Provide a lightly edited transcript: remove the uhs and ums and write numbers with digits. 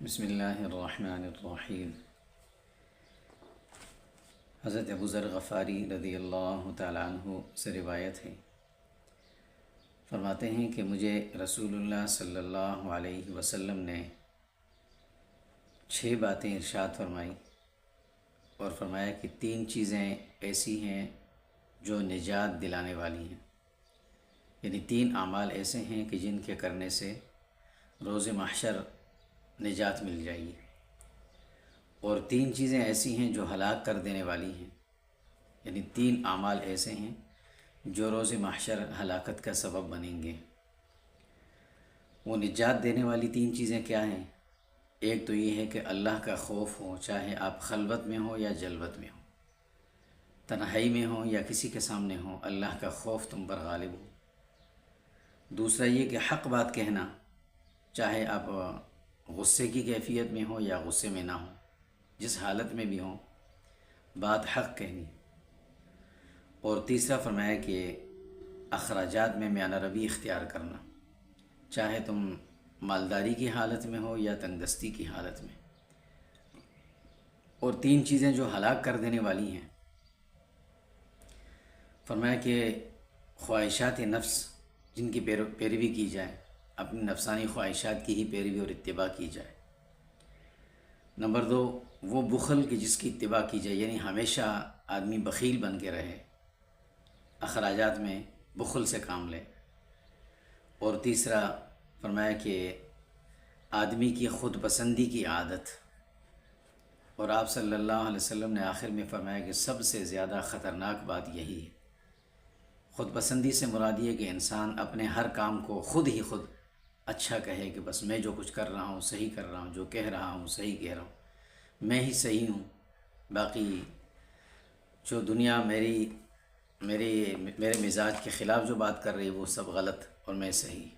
بسم اللہ الرحمن الرحیم۔ حضرت ابو ذر غفاری رضی اللہ تعالیٰ عنہ سے روایت ہے، فرماتے ہیں کہ مجھے رسول اللہ صلی اللہ علیہ وسلم نے 6 باتیں ارشاد فرمائی اور فرمایا کہ 3 چیزیں ایسی ہیں جو نجات دلانے والی ہیں، یعنی 3 اعمال ایسے ہیں کہ جن کے کرنے سے روز محشر نجات مل جائے گی، اور 3 چیزیں ایسی ہیں جو ہلاک کر دینے والی ہیں، یعنی 3 اعمال ایسے ہیں جو روز محشر ہلاکت کا سبب بنیں گے۔ وہ نجات دینے والی 3 چیزیں کیا ہیں؟ ایک تو یہ ہے کہ اللہ کا خوف ہو، چاہے آپ خلوت میں ہو یا جلوت میں ہو، تنہائی میں ہو یا کسی کے سامنے ہو، اللہ کا خوف تم پر غالب ہو۔ دوسرا یہ کہ حق بات کہنا، چاہے آپ غصے کی کیفیت میں ہو یا غصے میں نہ ہو، جس حالت میں بھی ہوں بات حق کہنی۔ اور تیسرا فرمایا کہ اخراجات میں میانہ روی اختیار کرنا، چاہے تم مالداری کی حالت میں ہو یا تنگ دستی کی حالت میں۔ اور 3 چیزیں جو ہلاک کر دینے والی ہیں، فرمایا کہ خواہشات نفس جن کی پیروی کی جائے، اپنی نفسانی خواہشات کی ہی پیروی اور اتباع کی جائے۔ نمبر 2 وہ بخل کی جس کی اتباع کی جائے، یعنی ہمیشہ آدمی بخیل بن کے رہے، اخراجات میں بخل سے کام لے۔ اور تیسرا فرمایا کہ آدمی کی خود پسندی کی عادت، اور آپ صلی اللہ علیہ وسلم نے آخر میں فرمایا کہ سب سے زیادہ خطرناک بات یہی ہے۔ خود پسندی سے مراد یہ کہ انسان اپنے ہر کام کو خود ہی خود اچھا کہے کہ بس میں جو کچھ کر رہا ہوں صحیح کر رہا ہوں، جو کہہ رہا ہوں صحیح کہہ رہا ہوں، میں ہی صحیح ہوں، باقی جو دنیا میرے مزاج کے خلاف جو بات کر رہی ہے وہ سب غلط اور میں صحیح۔